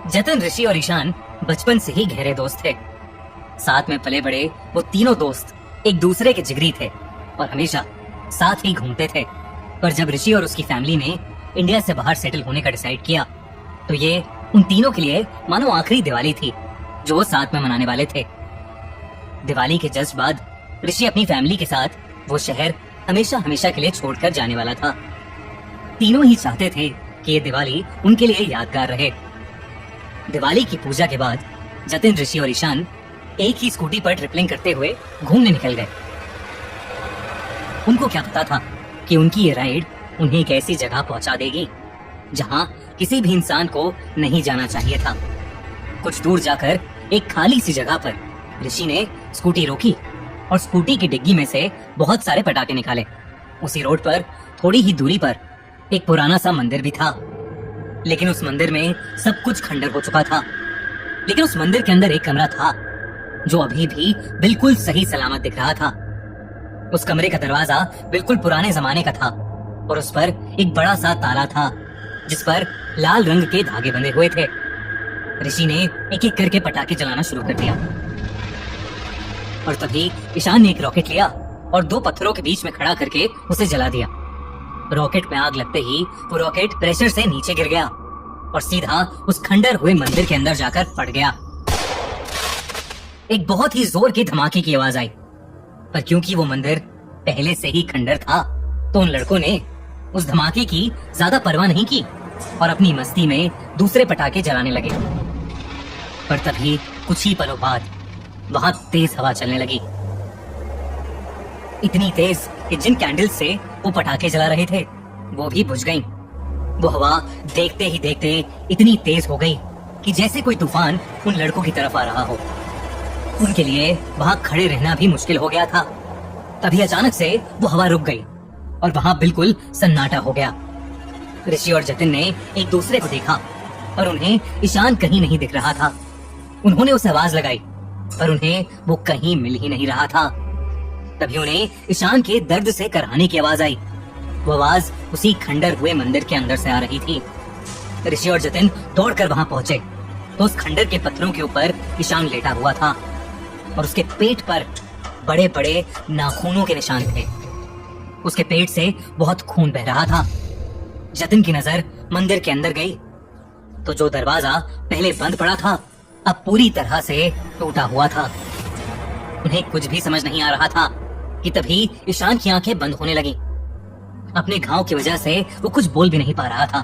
जतिन, ऋषि और ईशान बचपन से ही गहरे दोस्त थे। साथ में पले बड़े वो तीनों दोस्त एक दूसरे के जिगरी थे और हमेशा साथ ही घूमते थे। पर जब ऋषि और उसकी फैमिली ने इंडिया से बाहर सेटल होने का डिसाइड किया तो ये उन तीनों के लिए मानो आखिरी दिवाली थी जो वो साथ में मनाने वाले थे। दिवाली के जस्ट बाद ऋषि अपनी फैमिली के साथ वो शहर हमेशा हमेशा के लिए छोड़कर जाने वाला था। तीनों ही चाहते थे कि ये दिवाली उनके लिए यादगार रहे। दिवाली की पूजा के बाद जतिन, ऋषि और ईशान एक ही स्कूटी पर ट्रिपलिंग करते हुए घूमने निकल गए। उनको क्या पता था कि उनकी ये राइड उन्हें एक ऐसी जगह पहुंचा देगी जहां किसी भी इंसान को नहीं जाना चाहिए था। कुछ दूर जाकर एक खाली सी जगह पर ऋषि ने स्कूटी रोकी और स्कूटी की डिग्गी में से बहुत सारे पटाखे निकाले। उसी रोड पर थोड़ी ही दूरी पर एक पुराना सा मंदिर भी था, लेकिन उस मंदिर में सब कुछ खंडर हो चुका था। लेकिन उस मंदिर के अंदर एक कमरा था जो अभी भी बिल्कुल सही सलामत दिख रहा था। उस कमरे का दरवाजा बिल्कुल पुराने जमाने का था और उस पर एक बड़ा सा ताला था जिस पर लाल रंग के धागे बंधे हुए थे। ऋषि ने एक एक करके पटाखे जलाना शुरू कर दिया और तभी ईशान ने एक रॉकेट लिया और दो पत्थरों के बीच में खड़ा करके उसे जला दिया। रॉकेट में आग लगते ही वो रॉकेट प्रेशर से नीचे गिर गया और सीधा उस खंडर हुए मंदिर के अंदर जाकर फट गया। एक बहुत ही जोर के धमाके की आवाज आई, पर क्योंकि वो मंदिर पहले से ही खंडर था तो उन लड़कों ने उस धमाके की ज्यादा परवाह नहीं की और अपनी मस्ती में दूसरे पटाखे जलाने लगे। पर तभी कुछ ही पलों बाद वहां तेज हवा चलने लगी, इतनी तेज कि जिन कैंडल्स से वो पटाखे जला रहे थे वो भी बुझ गईं। वो हवा देखते ही देखते इतनी तेज हो गई कि जैसे कोई तूफान उन लड़कों की तरफ आ रहा हो। उनके लिए वहां खड़े रहना भी मुश्किल हो गया था। तभी अचानक से वो हवा रुक गई और वहां बिल्कुल सन्नाटा हो गया। ऋषि और जतिन ने एक दूसरे को देखा और उन्हें ईशान कहीं नहीं दिख रहा था। उन्होंने उसे आवाज लगाई पर उन्हें वो कहीं मिल ही नहीं रहा था। तभी उन्हें ईशान के दर्द से कराहने की आवाज आई। वो आवाज उसी खंडर हुए मंदिर के अंदर से आ रही थी। ऋषि और जतिन दौड़कर वहां पहुंचे तो उस खंडर के पत्थरों के ऊपर ईशान लेटा हुआ था और उसके पेट पर बड़े बड़े नाखूनों के निशान थे। उसके पेट से बहुत खून बह रहा था। जतिन की नजर मंदिर के अंदर गई तो जो दरवाजा पहले बंद पड़ा था अब पूरी तरह से टूटा हुआ था। उन्हें कुछ भी समझ नहीं आ रहा था कि तभी ईशान की आंखें बंद होने लगी। अपने घाव की वजह से वो कुछ बोल भी नहीं पा रहा था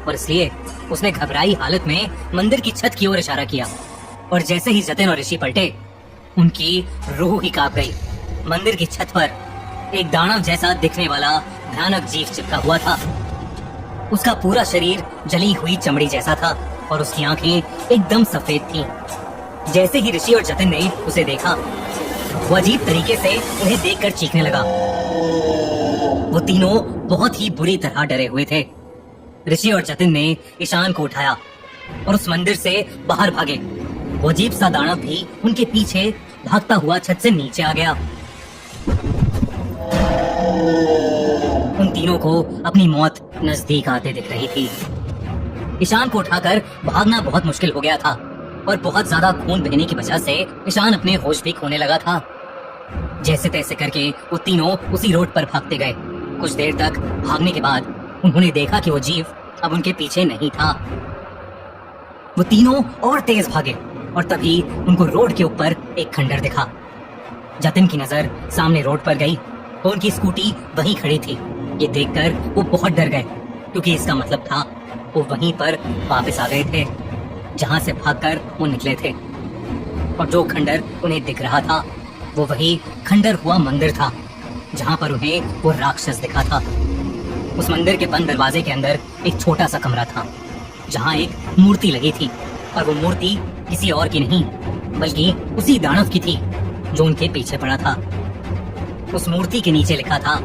और इसलिए उसने घबराई हालत में मंदिर की छत की ओर इशारा किया और जैसे ही जतिन और ऋषि पलटे उनकी रूह ही कांप गई। मंदिर की छत पर एक दानव जैसा दिखने वाला भयानक जीव चिपका हुआ था। उसका पूरा शरीर जली हुई चमड़ी जैसा था और उसकी आंखें एकदम सफेद थीं। जैसे ही ऋषि और जतिन ने उसे देखा वो अजीब तरीके से उन्हें देखकर चीखने लगा। वो तीनों बहुत ही बुरी तरह डरे हुए थे। ऋषि और जतिन ने ईशान को उठाया और उस मंदिर से बाहर भागे। वो अजीब सा दानव भी उनके पीछे भागता हुआ छत से नीचे आ गया। उन तीनों को अपनी मौत नजदीक आते दिख रही थी। ईशान को उठाकर भागना बहुत मुश्किल हो गया था और बहुत ज्यादा खून बहने की वजह से ईशान अपने होश भी खोने लगा था। जैसे तैसे करके वो तीनों उसी रोड पर भागते गए। कुछ देर तक भागने के बाद उन्होंने देखा कि वो जीव अब उनके पीछे नहीं था। वो तीनों और तेज भागे और तभी उनको रोड के ऊपर एक खंडर दिखा। जतिन की नजर सामने रोड पर गई तो उनकी स्कूटी वहीं खड़ी थी। ये देखकर वो बहुत डर गए क्योंकि इसका मतलब था वो वहीं पर वापस आ गए थे जहां से भागकर वो निकले थे। और जो खंडर उन्हें दिख रहा था वो वही खंडर हुआ मंदिर था जहां पर उन्हें वो राक्षस दिखा था। उस मंदिर के बंद दरवाजे के अंदर एक छोटा सा कमरा था जहां एक मूर्ति लगी थी और वो मूर्ति किसी और की नहीं बल्कि उसी दानव की थी जो उनके पीछे पड़ा था। उस मूर्ति के नीचे लिखा था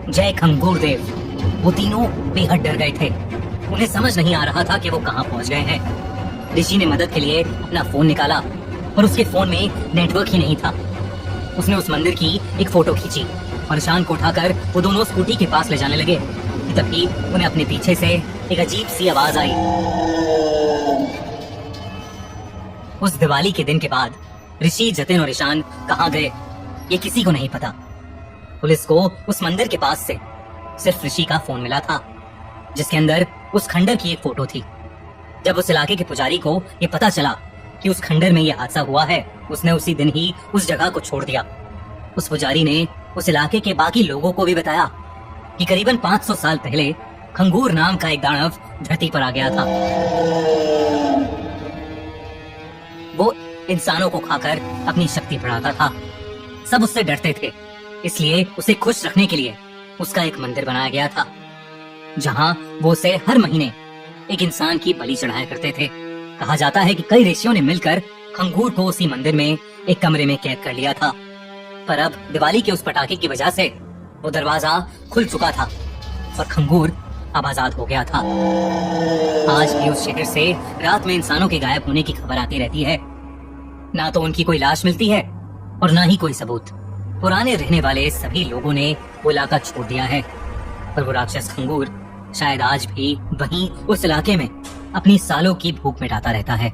जय खंगूर देव। वो तीनों बेहद डर गए थे। उन्हें समझ नहीं आ रहा था कि वो कहां पहुंच गए हैं। ऋषि ने मदद के लिए अपना फोन निकाला पर उसके फोन में नेटवर्क ही नहीं था। उसने उस मंदिर की एक फोटो खींची और ईशान को उठाकर वो दोनों स्कूटी के पास ले जाने लगे। तभी उन्हें अपने पीछे से एक अजीब सी आवाज आई। उस दिवाली के दिन के बाद ऋषि, जतिन और ईशान कहाँ गए ये किसी को नहीं पता। पुलिस को उस मंदिर के पास से सिर्फ ऋषि का फोन मिला था, जिसके अंदर उस खंडर की एक फोटो थी। जब उस इलाके के पुजारी को ये पता चला कि उस खंडर में ये हादसा हुआ है, उसने उसी दिन ही उस जगह को छोड़ दिया। उस पुजारी ने उस इलाके के बाकी लोगों को भी बताया कि करीबन 500 साल पहले खंगूर नाम का एक दानव धरती पर आ गया था। वो इंसानों को खाकर अपनी शक्ति बढ़ाता था। सब उससे डरते थे, इसलिए उसे खुश रखने के लिए उसका एक मंदिर बनाया गया था, जहां वो उसे हर महीने एक इंसान की बलि चढ़ाया करते थे। कहा जाता है कि कई ऋषियों ने मिलकर खंगूर को उसी मंदिर में एक कमरे में कैद कर लिया था, पर अब दिवाली के उस पटाखे की वजह से वो दरवाजा खुल चुका था और खंगूर अब आजाद हो गया था। आज भी उस शहर से रात में इंसानों के गायब होने की खबर आती रहती है। ना तो उनकी कोई लाश मिलती है और ना ही कोई सबूत। पुराने रहने वाले सभी लोगों ने वो इलाका छोड़ दिया है, पर वो राक्षस खंगूर शायद आज भी वहीं उस इलाके में अपनी सालों की भूख मिटाता रहता है।